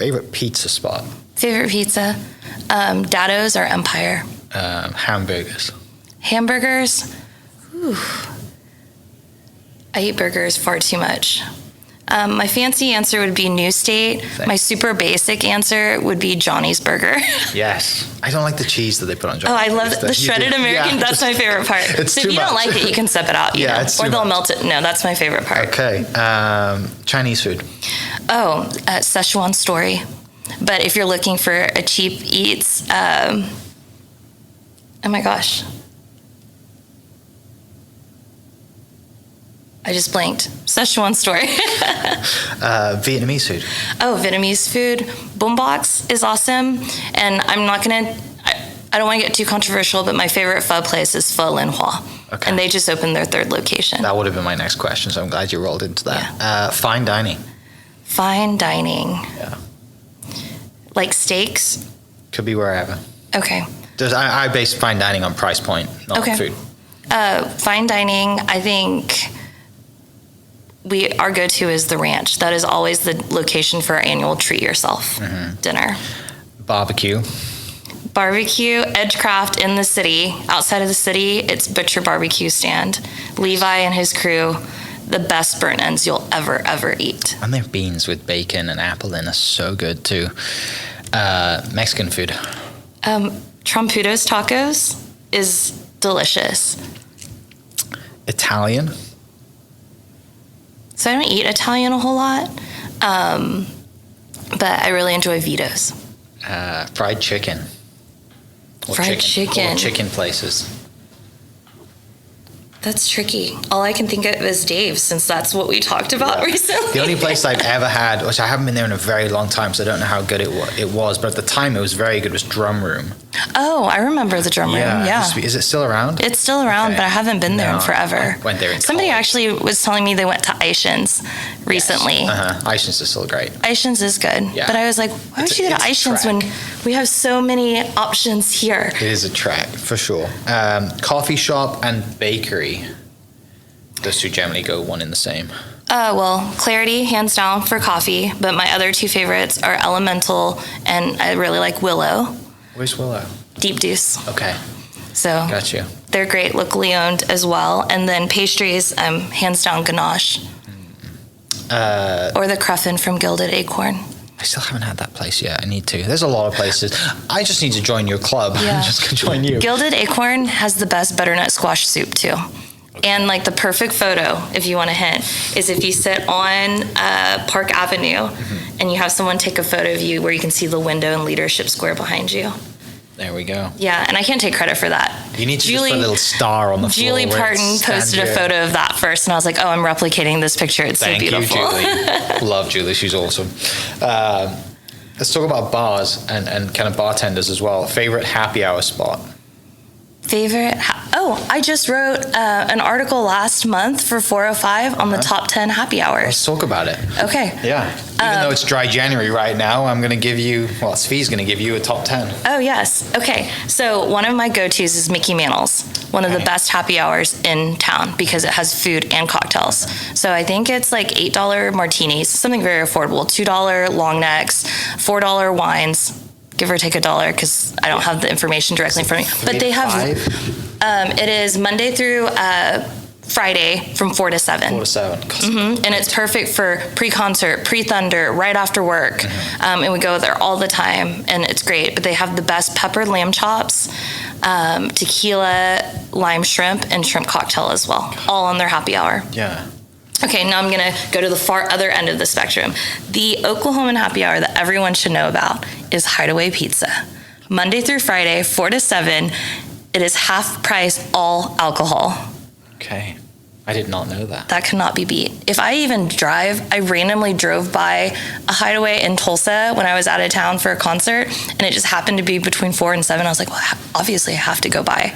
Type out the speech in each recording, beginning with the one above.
Favorite pizza spot? Favorite pizza? Daddo's or Empire? Hamburgers. Hamburgers? Ooh. I eat burgers far too much. My fancy answer would be New State. Thanks. My super basic answer would be Johnny's Burger. Yes. I don't like the cheese that they put on Johnny's. Oh, I love the shredded American. That's my favorite part. So if you don't like it, you can step it out. Or they'll melt it. No, that's my favorite part. Okay. Chinese food. Oh, Szechuan Story. But if you're looking for a cheap eats, oh my gosh. I just blanked. Szechuan Story. Vietnamese food. Oh, Vietnamese food. Boombox is awesome. And I'm not going to, I don't want to get too controversial, but my favorite pho place is Pho Lin Hua. Okay. And they just opened their third location. That would have been my next question, so I'm glad you rolled into that. Yeah. Fine dining. Fine dining. Yeah. Like steaks? Could be wherever. Okay. I base fine dining on price point, not food. Fine dining, I think our go-to is the Ranch. That is always the location for our annual treat yourself dinner. Barbecue. Barbecue, Edgecraft in the city. Outside of the city, it's Butcher Barbecue Stand. Levi and his crew, the best burnt ends you'll ever eat. And their beans with bacon and apple in are so good too. Mexican food. Trompudos tacos is delicious. Italian. So I don't eat Italian a whole lot, but I really enjoy Vito's. Fried chicken. Or Fried chicken. Or chicken places. That's tricky. All I can think of is Dave's, since that's what we talked about recently. The only place I've ever had, which I haven't been there in a very long time, so I don't know how good it was, but at the time it was very good, was Drum Room. Oh, I remember the Drum Room, yeah. Is it still around? It's still around, but I haven't been there in forever. I went there in Somebody college. actually was telling me they went to Aishin's recently. Yes. Aishin's is still great. Aishin's is good. Yeah. But I was like, why would you go to Aishin's when we have so many options here? It is a trek, for sure. Coffee shop and bakery. Those two generally go one in the same. Well, Clarity, hands down for coffee, but my other two favorites are Elemental and I really like Willow. Where's Willow? Deep Deuce. Okay. So Got you. they're great, locally owned as well. And then pastries, hands down Ganache. Or the Cruffin from Gilded Acorn. I still haven't had that place yet. I need to. There's a lot of places. I just need to join your club. Yeah. I'm just going to join you. Gilded Acorn has the best butternut squash soup too. And like the perfect photo, if you want a hint, is if you sit on Park Avenue and you have someone take a photo of you where you can see the window and Leadership Square behind you. There we go. Yeah, and I can't take credit for that. You need to just put a little star on the floor. Julie Parton posted a photo of that first, and I was like, oh, I'm replicating this picture. It's so beautiful. Thank you, Julie. Love Julie. She's awesome. Let's talk about bars and kind of bartenders as well. Favorite happy hour spot? I just wrote an article last month for 405 on the top 10 happy hours. Let's talk about it. Okay. Yeah. Even though it's dry January right now, I'm going to give you, Svi's going to give you a top 10. Oh, yes. Okay. So one of my go-tos is Mickey Mantle's, one of the best happy hours in town because it has food and cocktails. So I think it's like $8 martinis, something very affordable, $2 long necks, $4 wines, give or take $1 because I don't have the information directly in front of me. But they have, it is Monday through Friday from 4 to 7. 4 to 7. And it's perfect for pre-concert, pre-thunder, right after work. And we go there all the time, and it's great. But they have the best peppered lamb chops, tequila, lime shrimp, and shrimp cocktail as well, all on their happy hour. Yeah. Okay, now I'm going to go to the far other end of the spectrum. The Oklahoman happy hour that everyone should know about is Hideaway Pizza. Monday through Friday, 4 to 7. It is half price, all alcohol. Okay. I did not know that. That cannot be beat. If I even drive, I randomly drove by a Hideaway in Tulsa when I was out of town for a concert, and it just happened to be between 4 and 7. I was like, well, obviously I have to go by.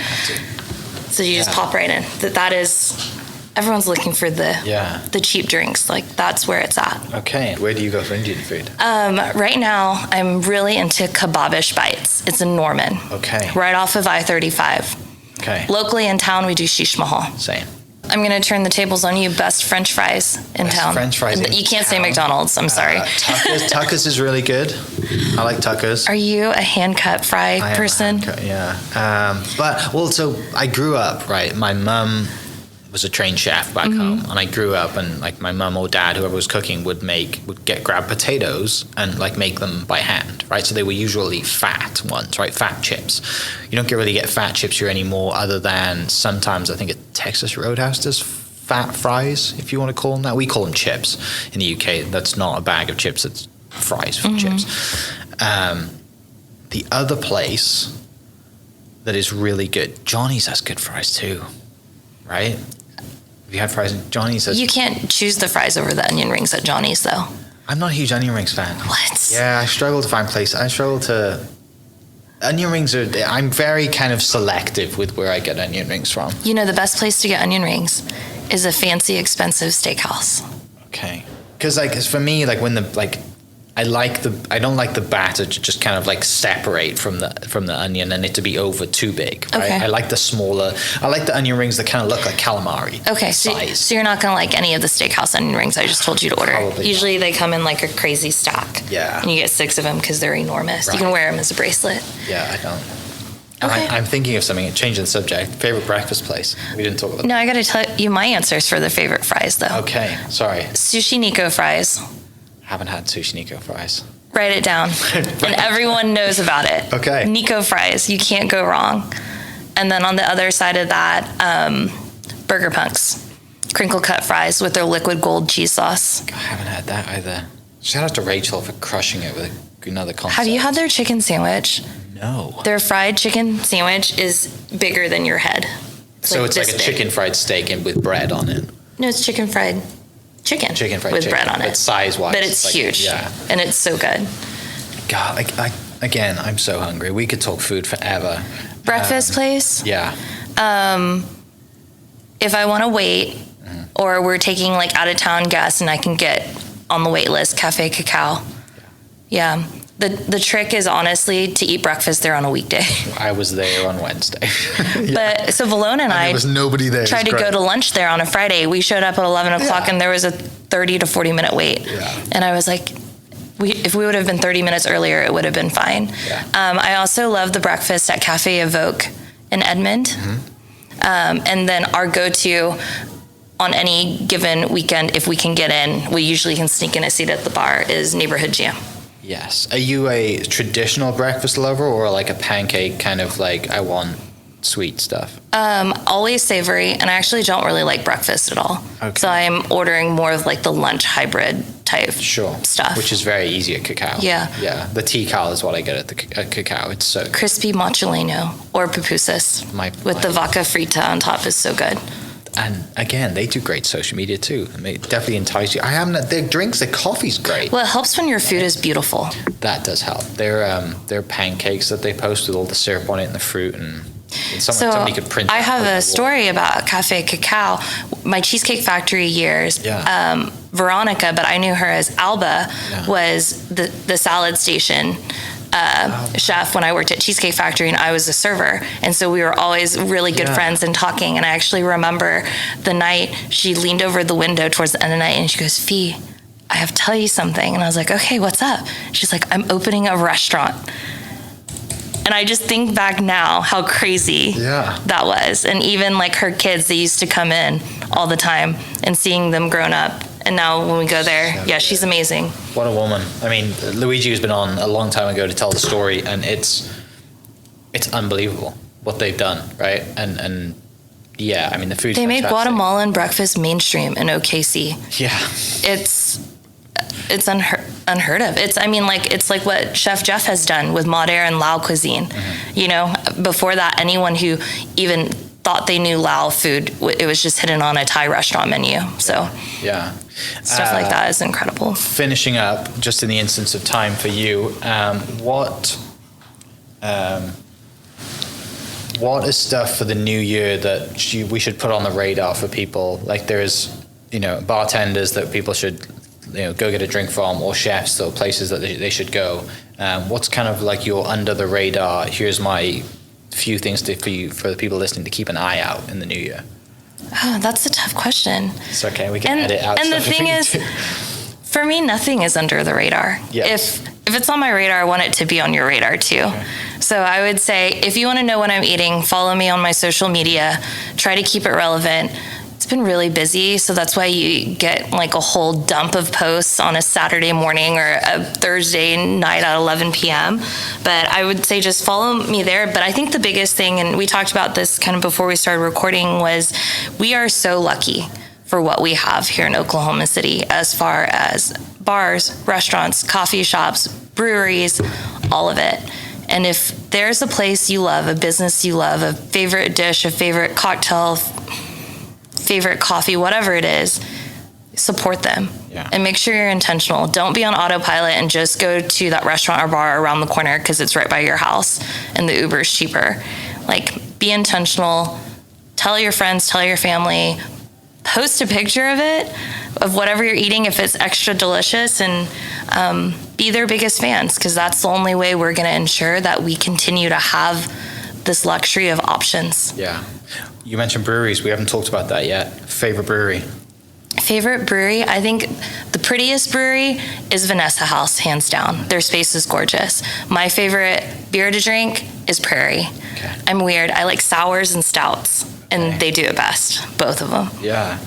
So you just pop right in. That is... Everyone's looking for the cheap drinks. Like, that's where it's at. Okay. Where do you go for Indian food? Right now, I'm really into Kebabish Bites. It's in Norman. Okay. Right off of I-35. Okay. Locally in town, we do Shish Mahal. Same. I'm going to turn the tables on you. Best French fries in Best town. French fries in You can't say town. McDonald's. I'm sorry. Tucker's is really good. I like Tucker's. Are you a hand cut fry I am a person? hand cut, yeah. So I grew up, right? My mum was a trained chef back home, and I grew up, and like my mum or dad, whoever was cooking, would grab potatoes and like make them by hand, right? So they were usually fat ones, right? Fat chips. You don't really get fat chips here anymore, other than sometimes I think at Texas Roadhouse does fat fries, if you want to call them that. We call them chips in the UK. That's not a bag of chips; it's fries for chips. The other place that is really good, Johnny's has good fries too, right? Have you had fries in Johnny's? You can't choose the fries over the onion rings at Johnny's, though. I'm not a huge onion rings fan. What? Yeah, I struggle to find places. Onion rings I'm very kind of selective with where I get onion rings from. You know, the best place to get onion rings is a fancy, expensive steakhouse. Okay. Because like for me, like when I don't like the batter to just kind of like separate from the onion and it to be over too big, right? Okay. I like the onion rings that kind of look like calamari. Okay, so you're not gonna like any of the steakhouse onion rings I just told you to order. Probably Usually they come in like a crazy stack. Yeah. And you get 6 of them because they're enormous. Right. You can wear them as a bracelet. Yeah, I don't. Okay. I'm thinking of something, changing the subject. Favorite breakfast place? We didn't talk about that. No, I gotta tell you my answers for the favorite fries though. Okay, sorry. Sushi Nico fries. Haven't had Sushi Nico fries. Write it down. And everyone knows about it. Okay. Nico fries. You can't go wrong. And then on the other side of that, Burger Punks. Crinkle cut fries with their liquid gold cheese sauce. I haven't had that either. Shout out to Rachel for crushing it with another concept. Have you had their chicken sandwich? No. Their fried chicken sandwich is bigger than your head. So it's like a this big. chicken fried steak and with bread on it. No, it's chicken fried chicken. Chicken fried with chicken, bread on it. but size-wise, But it's like, huge. yeah. And it's so good. God, again, I'm so hungry. We could talk food forever. Breakfast place. Yeah. If I want to wait, or we're taking like out of town guests and I can get on the wait list, Cafe Cacao. Yeah. The trick is honestly to eat breakfast there on a weekday. I was there on Wednesday. But so Valona and I there was nobody there. tried to go to lunch there on a Friday. We showed up at 11 o'clock and there was a 30 to 40 minute wait. Yeah. And I was like, if we would have been 30 minutes earlier, it would have been fine. Yeah. I also love the breakfast at Cafe Evoque in Edmond. And then our go-to on any given weekend, if we can get in, we usually can sneak in a seat at the bar, is Neighborhood Jam. Yes. Are you a traditional breakfast lover or like a pancake kind of like I want sweet stuff? Always savory, and I actually don't really like breakfast at all. Okay. So I'm ordering more of like the lunch hybrid type stuff. Which is very easy at Cacao. Yeah. Yeah. The tikal is what I get at Cacao. It's so good. Crispy mozzolino or pupusas with the vaca frita on top is so good. And again, they do great social media too. And they definitely entice you. I haven't. Their drinks, their coffee's great. Well, it helps when your food is beautiful. That does help. Their pancakes that they post with all the syrup on it and the fruit and somebody could print. I that have on the a wall. story about Cafe Cacao. My Cheesecake Factory years. Yeah. Veronica, but I knew her as Alba, was the salad station chef when I worked at Cheesecake Factory, and I was a server. And so we were always really good friends and talking. And I actually remember the night she leaned over the window towards the end of the night and she goes, "Fee, I have to tell you something." And I was like, "Okay, what's up?" She's like, "I'm opening a restaurant." And I just think back now how crazy that was. And even like her kids, they used to come in all the time, and seeing them grown up. And now when we go there, she's amazing. What a woman. I mean, Luigi has been on a long time ago to tell the story, and it's unbelievable what they've done, right? And yeah, I mean, the food's They made fantastic. Guatemalan breakfast mainstream in OKC. Yeah. It's unheard of. It's like what Chef Jeff has done with Modern and Lao cuisine. You know, before that, anyone who even thought they knew Lao food, it was just hidden on a Thai restaurant menu. So Yeah. stuff like that is incredible. Finishing up, just in the instance of time for you, what is stuff for the new year that we should put on the radar for people? Like there's, bartenders that people should, go get a drink from, or chefs or places that they should go. What's kind of like your under the radar? Here's my few things for the people listening to keep an eye out in the new year. Oh, that's a tough question. It's okay. We can edit out. And the stuff if thing we need is, to. for me, nothing is under the radar. Yes. If it's on my radar, I want it to be on your radar too. Okay. So I would say, if you want to know what I'm eating, follow me on my social media. Try to keep it relevant. It's been really busy, so that's why you get like a whole dump of posts on a Saturday morning or a Thursday night at 11 p.m. But I would say just follow me there. But I think the biggest thing, and we talked about this kind of before we started recording, was we are so lucky for what we have here in Oklahoma City as far as bars, restaurants, coffee shops, breweries, all of it. And if there's a place you love, a business you love, a favorite dish, a favorite cocktail, favorite coffee, whatever it is, support them. Yeah. And make sure you're intentional. Don't be on autopilot and just go to that restaurant or bar around the corner because it's right by your house and the Uber is cheaper. Like, be intentional. Tell your friends, tell your family, post a picture of it, of whatever you're eating if it's extra delicious, and be their biggest fans, because that's the only way we're going to ensure that we continue to have this luxury of options. Yeah. You mentioned breweries. We haven't talked about that yet. Favorite brewery? Favorite brewery? I think the prettiest brewery is Vanessa House, hands down. Their space is gorgeous. My favorite beer to drink is Prairie. Okay. I'm weird. I like sours and stouts, and they do it best, both of them. Yeah.